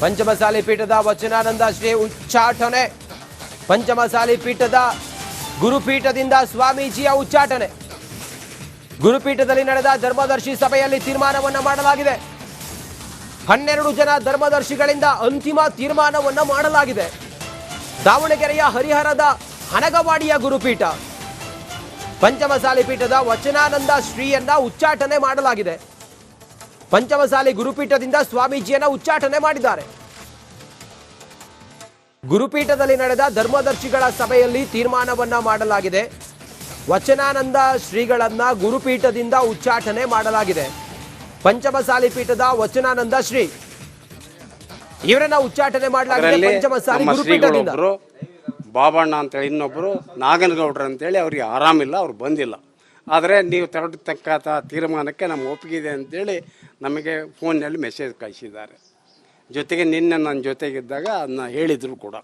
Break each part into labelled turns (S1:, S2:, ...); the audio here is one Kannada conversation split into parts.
S1: ಪಂಚಮಸಾಲಿ ಪೀಠದ ವಚನಾನಂದ ಶ್ರೀ ಉಚ್ಚಾಟನೆ. ಪಂಚಮಸಾಲಿ ಪೀಠದ ಗುರುಪೀಠದಿಂದ ಸ್ವಾಮೀಜಿಯ ಉಚ್ಚಾಟನೆ. ಗುರುಪೀಠದಲ್ಲಿ ನಡೆದ ಧರ್ಮದರ್ಶಿ ಸಭೆಯಲ್ಲಿ ತೀರ್ಮಾನವನ್ನ ಮಾಡಲಾಗಿದೆ. 12 ಜನ ಧರ್ಮದರ್ಶಿಗಳಿಂದ ಅಂತಿಮ ತೀರ್ಮಾನವನ್ನ ಮಾಡಲಾಗಿದೆ. ದಾವಣಗೆರೆಯ ಹರಿಹರದ ಹನಗವಾಡಿಯ ಗುರುಪೀಠ ಪಂಚಮಸಾಲಿ ಪೀಠದ ವಚನಾನಂದ ಶ್ರೀಯನ್ನ ಉಚ್ಚಾಟನೆ ಮಾಡಲಾಗಿದೆ. ಪಂಚಮಸಾಲಿ ಗುರುಪೀಠದಿಂದ ಸ್ವಾಮೀಜಿಯನ್ನ ಉಚ್ಚಾಟನೆ ಮಾಡಿದ್ದಾರೆ. ಗುರುಪೀಠದಲ್ಲಿ ನಡೆದ ಧರ್ಮದರ್ಶಿಗಳ ಸಭೆಯಲ್ಲಿ ತೀರ್ಮಾನವನ್ನ ಮಾಡಲಾಗಿದೆ. ವಚನಾನಂದ ಶ್ರೀಗಳನ್ನ ಗುರುಪೀಠದಿಂದ ಉಚ್ಚಾಟನೆ ಮಾಡಲಾಗಿದೆ. ಪಂಚಮಸಾಲಿ ಪೀಠದ ವಚನಾನಂದ ಶ್ರೀ ಇವರನ್ನ ಉಚ್ಚಾಟನೆ ಮಾಡಲಾಗಿದೆ. ಪಂಚಮಸಾಲಿ ಗುರುಪೀಠದಿಂದ
S2: ಬಾಬಣ್ಣ ಅಂತೇಳಿ ಇನ್ನೊಬ್ಬರು ನಾಗನಗೌಡ್ರು ಅಂತೇಳಿ ಅವ್ರಿಗೆ ಆರಾಮಿಲ್ಲ, ಅವ್ರು ಬಂದಿಲ್ಲ. ಆದರೆ ನೀವು ತರತಕ್ಕಂಥ ತೀರ್ಮಾನಕ್ಕೆ ನಮ್ಗೆ ಒಪ್ಪಿಗೆ ಇದೆ ಅಂತೇಳಿ ನಮಗೆ ಫೋನ್ನಲ್ಲಿ ಮೆಸೇಜ್ ಕಳಿಸಿದ್ದಾರೆ. ಜೊತೆಗೆ ನಿನ್ನೆ ನನ್ನ ಜೊತೆಗಿದ್ದಾಗ ಅದನ್ನ ಹೇಳಿದರು ಕೂಡ.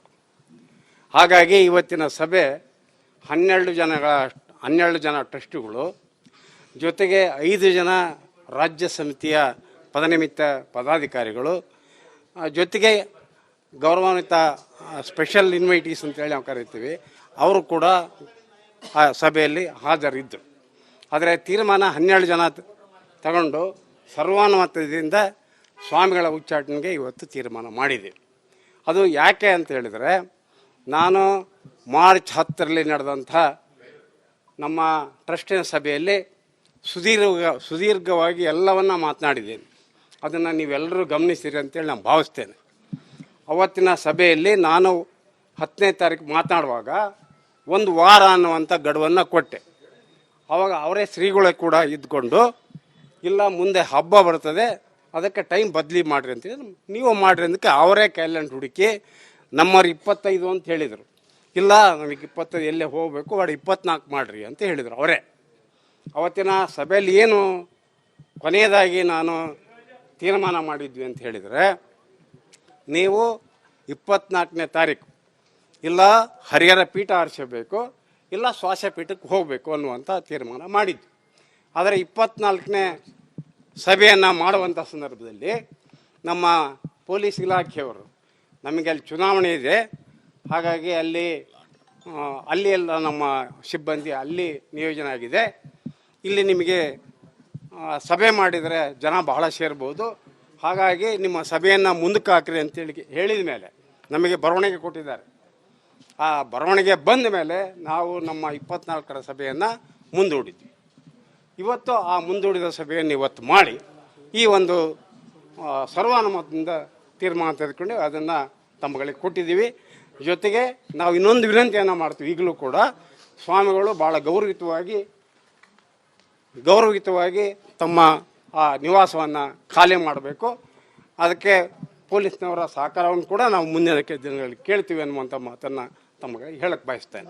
S2: ಹಾಗಾಗಿ ಇವತ್ತಿನ ಸಭೆ 12 ಜನ ಟ್ರಸ್ಟಿಗಳು ಜೊತೆಗೆ 5 ಜನ ರಾಜ್ಯ ಸಮಿತಿಯ ಪದನಿಮಿತ್ತ ಪದಾಧಿಕಾರಿಗಳು ಜೊತೆಗೆ ಗೌರವಾನ್ವಿತ ಸ್ಪೆಷಲ್ ಇನ್ವೈಟೀಸ್ ಅಂತೇಳಿ ನಾವು ಕರಿತೀವಿ, ಅವರು ಕೂಡ ಆ ಸಭೆಯಲ್ಲಿ ಹಾಜರಿದ್ದರು. ಆದರೆ ತೀರ್ಮಾನ 12 ಜನ ತಗೊಂಡು ಸರ್ವಾನುಮತದಿಂದ ಸ್ವಾಮಿಗಳ ಉಚ್ಚಾಟನೆಗೆ ಇವತ್ತು ತೀರ್ಮಾನ ಮಾಡಿದ್ದೀವಿ. ಅದು ಯಾಕೆ ಅಂತ ಹೇಳಿದರೆ, ನಾನು ಮಾರ್ಚ್ 10ರಲ್ಲಿ ನಡೆದಂಥ ನಮ್ಮ ಟ್ರಸ್ಟಿನ ಸಭೆಯಲ್ಲಿ ಸುದೀರ್ಘವಾಗಿ ಎಲ್ಲವನ್ನ ಮಾತನಾಡಿದ್ದೇನೆ. ಅದನ್ನು ನೀವೆಲ್ಲರೂ ಗಮನಿಸಿರಿ ಅಂತೇಳಿ ನಾನು ಭಾವಿಸ್ತೇನೆ. ಅವತ್ತಿನ ಸಭೆಯಲ್ಲಿ ನಾನು 10ನೇ ತಾರೀಕು ಮಾತನಾಡುವಾಗ 1 ವಾರ ಅನ್ನುವಂಥ ಗಡುವನ್ನು ಕೊಟ್ಟೆ. ಆವಾಗ ಅವರೇ ಶ್ರೀಗಳೇ ಕೂಡ ಇದ್ಕೊಂಡು, ಇಲ್ಲ ಮುಂದೆ ಹಬ್ಬ ಬರ್ತದೆ, ಅದಕ್ಕೆ ಟೈಮ್ ಬದಲಿ ಮಾಡಿರಿ ಅಂತೇಳಿ ನೀವು ಮಾಡಿರಿ ಅದಕ್ಕೆ ಅವರೇ ಕ್ಯಾಲೆಂಡರ್ ಹುಡುಕಿ ನಮ್ಮವ್ರು 25 ಅಂತ ಹೇಳಿದರು. ಇಲ್ಲ ನಮಗೆ 25 ಎಲ್ಲೇ ಹೋಗಬೇಕು, ವಾడు 24 ಮಾಡಿರಿ ಅಂತ ಹೇಳಿದರು ಅವರೇ. ಅವತ್ತಿನ ಸಭೆಯಲ್ಲಿ ಏನು ಕೊನೆಯದಾಗಿ ನಾನು ತೀರ್ಮಾನ ಮಾಡಿದ್ವಿ ಅಂತ ಹೇಳಿದರೆ, ನೀವು 24ನೇ ತಾರೀಕು ಇಲ್ಲ ಹರಿಹರ ಪೀಠ ಆರಿಸಬೇಕು, ಇಲ್ಲ ಶ್ವಾಸ ಪೀಠಕ್ಕೆ ಹೋಗಬೇಕು ಅನ್ನುವಂಥ ತೀರ್ಮಾನ ಮಾಡಿದ್ವಿ. ಆದರೆ 24ನೇ ಸಭೆಯನ್ನು ಮಾಡುವಂಥ ಸಂದರ್ಭದಲ್ಲಿ ನಮ್ಮ ಪೊಲೀಸ್ ಇಲಾಖೆಯವರು ನಮಗೆ ಅಲ್ಲಿ ಚುನಾವಣೆ ಇದೆ, ಹಾಗಾಗಿ ಅಲ್ಲಿ ಎಲ್ಲ ನಮ್ಮ ಸಿಬ್ಬಂದಿ ಅಲ್ಲಿ ನಿಯೋಜನೆ ಆಗಿದೆ, ಇಲ್ಲಿ ನಿಮಗೆ ಸಭೆ ಮಾಡಿದರೆ ಜನ ಬಹಳ ಸೇರ್ಬೋದು, ಹಾಗಾಗಿ ನಿಮ್ಮ ಸಭೆಯನ್ನು ಮುಂದಕ್ಕೆ ಹಾಕ್ರಿ ಅಂತೇಳಿ ಹೇಳಿದ ಮೇಲೆ ನಮಗೆ ಬರವಣಿಗೆ ಕೊಟ್ಟಿದ್ದಾರೆ. ಆ ಬರವಣಿಗೆ ಬಂದ ಮೇಲೆ ನಾವು ನಮ್ಮ 24ರ ಸಭೆಯನ್ನು ಮುಂದೂಡಿದ್ವಿ. ಇವತ್ತು ಆ ಮುಂದೂಡಿದ ಸಭೆಯನ್ನು ಇವತ್ತು ಮಾಡಿ ಈ ಒಂದು ಸರ್ವಾನುಮತದಿಂದ ತೀರ್ಮಾನ ತೆಗೆದುಕೊಂಡು ಅದನ್ನು ತಮ್ಮಗಳಿಗೆ ಕೊಟ್ಟಿದ್ದೀವಿ. ಜೊತೆಗೆ ನಾವು ಇನ್ನೊಂದು ವಿನಂತಿಯನ್ನು ಮಾಡ್ತೀವಿ. ಈಗಲೂ ಕೂಡ ಸ್ವಾಮಿಗಳು ಭಾಳ ಗೌರವಯುತವಾಗಿ ತಮ್ಮ ಆ ನಿವಾಸವನ್ನು ಖಾಲಿ ಮಾಡಬೇಕು. ಅದಕ್ಕೆ ಪೊಲೀಸ್ನವರ ಸಹಕಾರವನ್ನು ಕೂಡ ನಾವು ಮುಂದಿನ ದಿನಗಳಲ್ಲಿ ಕೇಳ್ತೀವಿ ಅನ್ನುವಂಥ ಮಾತನ್ನು ತಮಗೆ ಹೇಳಕ್ಕೆ ಬಯಸ್ತೇನೆ.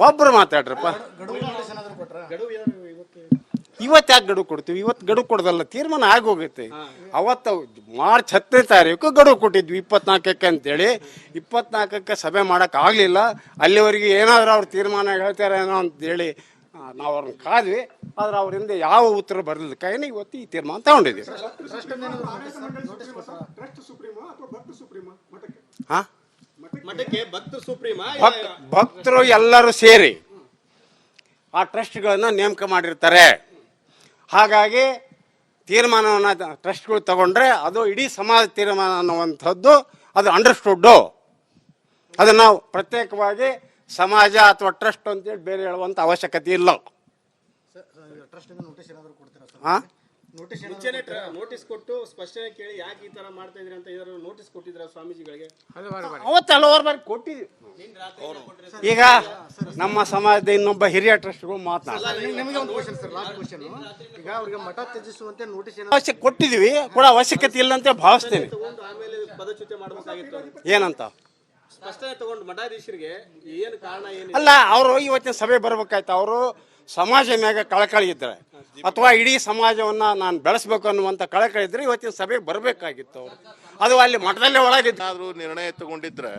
S2: ಒಬ್ಬರು ಮಾತಾಡ್ರಪ್ಪ. ಇವತ್ತು ಯಾಕೆ ಗಡುವು ಕೊಡ್ತೀವಿ? ಇವತ್ತು ಗಡುವು ಕೊಡೋದಲ್ಲ, ತೀರ್ಮಾನ ಆಗೋಗುತ್ತೆ. ಅವತ್ತು ಮಾರ್ಚ್ 10ನೇ ತಾರೀಕು ಗಡುವು ಕೊಟ್ಟಿದ್ವಿ 24ಕ್ಕೆ ಅಂತೇಳಿ. 24ಕ್ಕೆ ಸಭೆ ಮಾಡೋಕ್ಕಾಗಲಿಲ್ಲ. ಅಲ್ಲಿವರೆಗೆ ಏನಾದರೂ ಅವ್ರು ತೀರ್ಮಾನ ಹೇಳ್ತಾರೇನೋ ಅಂತೇಳಿ ನಾವು ಅವ್ರನ್ನ ಕಾದ್ವಿ. ಆದರೆ ಅವರಿಂದ ಯಾವ ಉತ್ತರ ಬರಲಿಕ್ಕಾಗಿ ಇವತ್ತು ಈ ತೀರ್ಮಾನ ತಗೊಂಡಿದ್ದೀವಿ. ಭಕ್ತರು ಎಲ್ಲರೂ ಸೇರಿ ಆ ಟ್ರಸ್ಟ್ಗಳನ್ನು ನೇಮಕ ಮಾಡಿರ್ತಾರೆ. ಹಾಗಾಗಿ ತೀರ್ಮಾನವನ್ನು ಟ್ರಸ್ಟ್ಗಳು ತಗೊಂಡ್ರೆ ಅದು ಇಡೀ ಸಮಾಜ ತೀರ್ಮಾನ ಅನ್ನುವಂಥದ್ದು ಅದು ಅಂಡರ್ಸ್ಟುಡ್ಡು. ಅದನ್ನು ನಾವು ಪ್ರತ್ಯೇಕವಾಗಿ ಸಮಾಜ ಅಥವಾ ಟ್ರಸ್ಟ್ ಅಂತೇಳಿ ಬೇರೆ ಹೇಳುವಂಥ ಅವಶ್ಯಕತೆ ಇಲ್ಲ. ಹಾಂ,
S3: ನೋಟಿಸ್ ಕೊಟ್ಟು ಸ್ಪಷ್ಟನೆ ಕೇಳಿ ಯಾಕೆ ಈ ತರ ಮಾಡ್ತಾ ಇದ್ರಿ ಅಂತ ಏನಾದ್ರು ನೋಟಿಸ್ ಕೊಟ್ಟಿದ್ರ ಸ್ವಾಮೀಜಿಗಳಿಗೆ?
S2: ಅವತ್ತು ಹಲವಾರು ಬಾರಿ ಕೊಟ್ಟಿದ್ವಿ. ಈಗ ನಮ್ಮ ಸಮಾಜದ ಇನ್ನೊಬ್ಬ ಹಿರಿಯ ಟ್ರಸ್ಟ್ಗಳು ಅವಶ್ಯಕ ಕೊಟ್ಟಿದ್ವಿ ಕೂಡ ಅವಶ್ಯಕತೆ ಇಲ್ಲ ಅಂತ ಭಾವಿಸ್ತೇನೆ.
S3: ಪದಚ್ಯುತಿ ಮಾಡಬೇಕಾಗಿತ್ತು
S2: ಏನಂತ
S3: ಸ್ಪಷ್ಟನೆ ತಗೊಂಡು ಮಠಾಧೀಶರಿಗೆ ಏನು ಕಾರಣ ಏನು
S2: ಅಲ್ಲ, ಅವರು ಇವತ್ತಿನ ಸಭೆ ಬರ್ಬೇಕಾಯ್ತು. ಅವರು ಸಮಾಜ ಮ್ಯಾಗ ಕಳಕಳಿ ಇದ್ರೆ ಅಥವಾ ಇಡೀ ಸಮಾಜವನ್ನು ನಾನು ಬೆಳೆಸಬೇಕು ಅನ್ನುವಂಥ ಕಳಕಳಿ ಇದ್ರೆ ಇವತ್ತಿನ ಸಭೆಗೆ ಬರಬೇಕಾಗಿತ್ತು. ಅವರು ಅದು ಅಲ್ಲಿ ಮಠದಲ್ಲೇ ಒಳಗಿದ್ದಾದರೂ
S4: ನಿರ್ಣಯ ತಗೊಂಡಿದ್ರೆ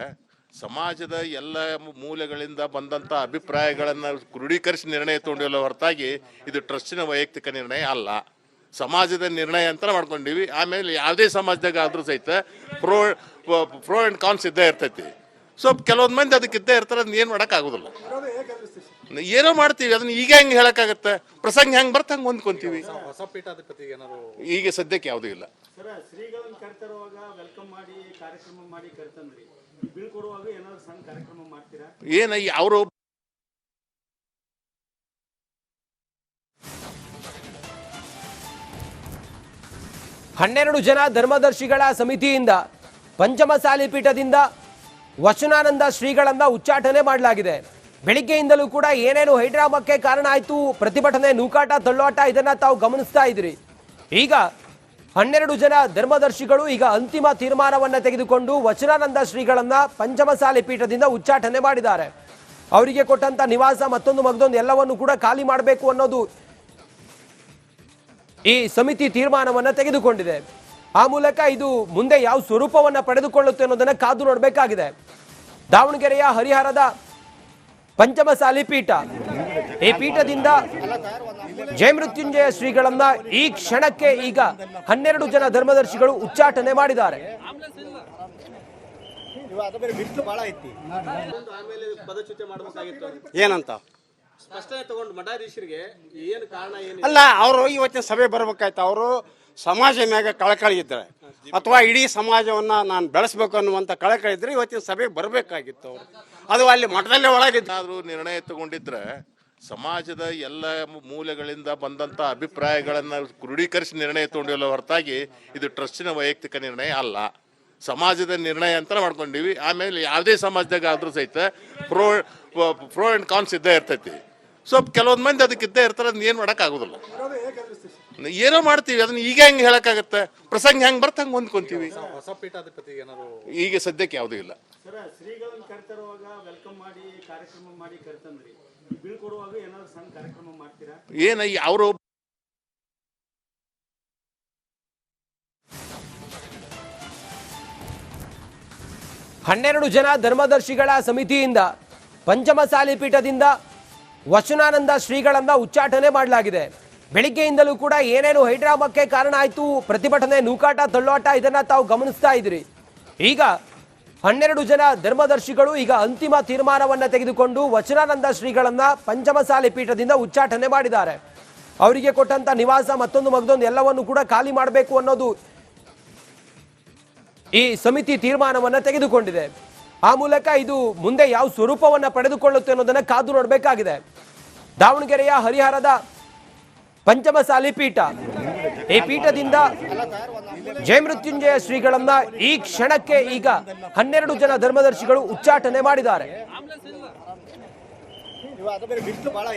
S4: ಸಮಾಜದ ಎಲ್ಲ ಮೂಲೆಗಳಿಂದ ಬಂದಂಥ ಅಭಿಪ್ರಾಯಗಳನ್ನು ಕ್ರೋಢೀಕರಿಸಿ ನಿರ್ಣಯ ತಗೊಂಡಿಲ್ಲ ಹೊರತಾಗಿ ಇದು ಟ್ರಸ್ಟಿನ ವೈಯಕ್ತಿಕ ನಿರ್ಣಯ ಅಲ್ಲ. ಸಮಾಜದ ನಿರ್ಣಯ ಅಂತ ಮಾಡ್ಕೊಂಡಿವಿ. ಆಮೇಲೆ ಯಾವುದೇ ಸಮಾಜದಾಗ ಆದರೂ ಸಹಿತ ಪ್ರೋ ಆ್ಯಂಡ್ ಕಾನ್ಸ್ ಇದ್ದೇ ಇರ್ತೈತಿ. ಸೊ ಕೆಲವೊಂದು ಮಂದಿ ಅದಕ್ಕಿದ್ದೇ ಇರ್ತಾರೆ, ಅದನ್ನ ಏನು ಮಾಡೋಕ್ಕಾಗೋದಿಲ್ಲ. ಏನೋ ಮಾಡ್ತೀವಿ, ಅದನ್ನ ಈಗ ಹೆಂಗೆ ಹೇಳೋಕ್ಕಾಗತ್ತೆ? ಪ್ರಸಂಗ ಹೆಂಗೆ ಬರ್ತ ಹಂಗೆ ಹೊಂದ್ಕೊಂತೀವಿ.
S5: ಹೊಸ ಪೀಠಾಧಿಪತಿಗೆ ಏನಾದ್ರು
S4: ಈಗ ಸದ್ಯಕ್ಕೆ ಯಾವುದೂ ಇಲ್ಲ.
S3: ಸರ್, ಶ್ರೀಗಳನ್ನು ಕರ್ತರುವಾಗ ವೆಲ್ಕಮ್ ಮಾಡಿ ಕಾರ್ಯಕ್ರಮ ಮಾಡಿ ಕರ್ತಂದ್ರಿ, ಬೀಳ್ಕೊಡುವಾಗ ಏನಾದ್ರು ಸಣ್ಣ ಕಾರ್ಯಕ್ರಮ ಮಾಡ್ತೀರಾ?
S4: ಏನು ಅವರು
S1: 12 ಜನ ಧರ್ಮದರ್ಶಿಗಳ ಸಮಿತಿಯಿಂದ ಪಂಚಮಸಾಲಿ ಪೀಠದಿಂದ ವಚನಾನಂದ ಶ್ರೀಗಳನ್ನ ಉಚ್ಚಾಟನೆ ಮಾಡಲಾಗಿದೆ. ಬೆಳಿಗ್ಗೆಯಿಂದಲೂ ಕೂಡ ಏನೇನು ಹೈಡ್ರಾಮಕ್ಕೆ ಕಾರಣ ಆಯಿತು, ಪ್ರತಿಭಟನೆ, ನೂಕಾಟ, ತಳ್ಳಾಟ, ಇದನ್ನ ತಾವು ಗಮನಿಸ್ತಾ ಇದ್ರಿ. ಈಗ 12 ಜನ ಧರ್ಮದರ್ಶಿಗಳು ಈಗ ಅಂತಿಮ ತೀರ್ಮಾನವನ್ನ ತೆಗೆದುಕೊಂಡು ವಚನಾನಂದ ಶ್ರೀಗಳನ್ನ ಪಂಚಮಸಾಲಿ ಪೀಠದಿಂದ ಉಚ್ಚಾಟನೆ ಮಾಡಿದ್ದಾರೆ. ಅವರಿಗೆ ಕೊಟ್ಟಂತ ನಿವಾಸ ಮತ್ತೊಂದು ಎಲ್ಲವನ್ನು ಕೂಡ ಖಾಲಿ ಮಾಡಬೇಕು ಅನ್ನೋದು ಈ ಸಮಿತಿ ತೀರ್ಮಾನವನ್ನ ತೆಗೆದುಕೊಂಡಿದೆ. ಆ ಮೂಲಕ ಇದು ಮುಂದೆ ಯಾವ ಸ್ವರೂಪವನ್ನ ಪಡೆದುಕೊಳ್ಳುತ್ತೆ ಅನ್ನೋದನ್ನ ಕಾದು ನೋಡಬೇಕಾಗಿದೆ. ದಾವಣಗೆರೆಯ ಹರಿಹರದ ಪಂಚಮಸಾಲಿ ಪೀಠ, ಈ ಪೀಠದಿಂದ ಜಯಮೃತ್ಯುಂಜಯ ಶ್ರೀಗಳನ್ನ ಈ ಕ್ಷಣಕ್ಕೆ ಈಗ 12 ಜನ ಧರ್ಮದರ್ಶಿಗಳು ಉಚ್ಚಾಟನೆ ಮಾಡಿದ್ದಾರೆ.
S3: ಆಮೇಲೆ ಪದಚ್ಯುತಿ ಮಾಡಬೇಕಾಗಿತ್ತು.
S2: ಏನಂತ
S3: ಸ್ಪಷ್ಟನೆ ತಗೊಂಡು ಮಠಾಧೀಶರಿಗೆ ಏನು ಕಾರಣ ಏನು?
S2: ಅಲ್ಲ, ಅವರು ಇವತ್ತಿನ ಸಭೆ ಬರ್ಬೇಕಾಯ್ತು. ಅವರು ಸಮಾಜ ಮ್ಯಾಗ ಕಳಕಳಿ ಇದ್ರೆ ಅಥವಾ ಇಡೀ ಸಮಾಜವನ್ನ ನಾನು ಬೆಳೆಸ್ಬೇಕು ಅನ್ನುವಂಥ ಕಳಕಳಿ ಇದ್ರೆ ಇವತ್ತಿನ ಸಭೆಗೆ ಬರಬೇಕಾಗಿತ್ತು. ಅವರು ಅದು ಅಲ್ಲಿ ಮಠದಲ್ಲೇ ಒಳಗಿದ್ದು
S4: ಏನಾದರೂ ನಿರ್ಣಯ ತಗೊಂಡಿದ್ರೆ ಸಮಾಜದ ಎಲ್ಲ ಮೂಲೆಗಳಿಂದ ಬಂದಂಥ ಅಭಿಪ್ರಾಯಗಳನ್ನು ಕ್ರೋಢೀಕರಿಸಿ ನಿರ್ಣಯ ತಗೊಂಡಿಲ್ಲ ಹೊರತಾಗಿ ಇದು ಟ್ರಸ್ಟಿನ ವೈಯಕ್ತಿಕ ನಿರ್ಣಯ ಅಲ್ಲ, ಸಮಾಜದ ನಿರ್ಣಯ ಅಂತ ಮಾಡ್ಕೊಂಡಿವಿ. ಆಮೇಲೆ ಯಾವುದೇ ಸಮಾಜದಾಗ ಆದರೂ ಸಹಿತ ಪ್ರೋ ಆ್ಯಂಡ್ ಕಾನ್ಸ್ ಇದ್ದೇ ಇರ್ತೈತಿ. ಸೊ ಕೆಲವೊಂದು ಮಂದಿ ಅದಕ್ಕಿದ್ದೇ ಇರ್ತಾರೆ, ಅದನ್ನ ಏನು ಮಾಡೋಕ್ಕಾಗೋದಿಲ್ಲ. ಏನೋ ಮಾಡ್ತೀವಿ, ಅದನ್ನ ಈಗ ಹೆಂಗೆ ಹೇಳೋಕ್ಕಾಗತ್ತೆ? ಪ್ರಸಂಗ ಹೆಂಗೆ ಬರ್ತ ಹಂಗೆ ಹೊಂದ್ಕೊಂತೀವಿ.
S5: ಹೊಸ ಪೀಠಾಧಿಪತಿಗೆ ಏನಾದ್ರು
S4: ಈಗ ಸದ್ಯಕ್ಕೆ ಯಾವುದೂ ಇಲ್ಲ.
S3: ಸರ್, ಶ್ರೀಗಳನ್ನು ಕರ್ತರುವಾಗ ವೆಲ್ಕಮ್ ಮಾಡಿ ಕಾರ್ಯಕ್ರಮ ಮಾಡಿ ಕರ್ತಂದ್ರಿ, ಬೀಳ್ಕೊಡುವಾಗ ಏನಾದ್ರು ಸಣ್ಣ ಕಾರ್ಯಕ್ರಮ ಮಾಡ್ತೀರಾ?
S4: ಏನು ಅವರು
S1: 12 ಜನ ಧರ್ಮದರ್ಶಿಗಳ ಸಮಿತಿಯಿಂದ ಪಂಚಮಸಾಲಿ ಪೀಠದಿಂದ ವಚನಾನಂದ ಶ್ರೀಗಳನ್ನ ಉಚ್ಚಾಟನೆ ಮಾಡಲಾಗಿದೆ. ಬೆಳಿಗ್ಗೆಯಿಂದಲೂ ಕೂಡ ಏನೇನು ಹೈಡ್ರಾಮಕ್ಕೆ ಕಾರಣ ಆಯಿತು, ಪ್ರತಿಭಟನೆ, ನೂಕಾಟ, ತಳ್ಳಾಟ, ಇದನ್ನ ತಾವು ಗಮನಿಸ್ತಾ ಇದ್ರಿ. ಈಗ 12 ಜನ ಧರ್ಮದರ್ಶಿಗಳು ಈಗ ಅಂತಿಮ ತೀರ್ಮಾನವನ್ನ ತೆಗೆದುಕೊಂಡು ವಚನಾನಂದ ಶ್ರೀಗಳನ್ನ ಪಂಚಮಸಾಲಿ ಪೀಠದಿಂದ ಉಚ್ಚಾಟನೆ ಮಾಡಿದ್ದಾರೆ. ಅವರಿಗೆ ಕೊಟ್ಟಂತ ನಿವಾಸ ಮತ್ತೊಂದು ಎಲ್ಲವನ್ನು ಕೂಡ ಖಾಲಿ ಮಾಡಬೇಕು ಅನ್ನೋದು ಈ ಸಮಿತಿ ತೀರ್ಮಾನವನ್ನ ತೆಗೆದುಕೊಂಡಿದೆ. ಆ ಮೂಲಕ ಇದು ಮುಂದೆ ಯಾವ ಸ್ವರೂಪವನ್ನ ಪಡೆದುಕೊಳ್ಳುತ್ತೆ ಅನ್ನೋದನ್ನ ಕಾದು ನೋಡಬೇಕಾಗಿದೆ. ದಾವಣಗೆರೆಯ ಹರಿಹರದ ಪಂಚಮಸಾಲಿ ಪೀಠ, ಈ ಪೀಠದಿಂದ ಜಯಮೃತ್ಯುಂಜಯ ಶ್ರೀಗಳನ್ನ ಈ ಕ್ಷಣಕ್ಕೆ ಈಗ 12 ಜನ ಧರ್ಮದರ್ಶಿಗಳು ಉಚ್ಚಾಟನೆ ಮಾಡಿದ್ದಾರೆ.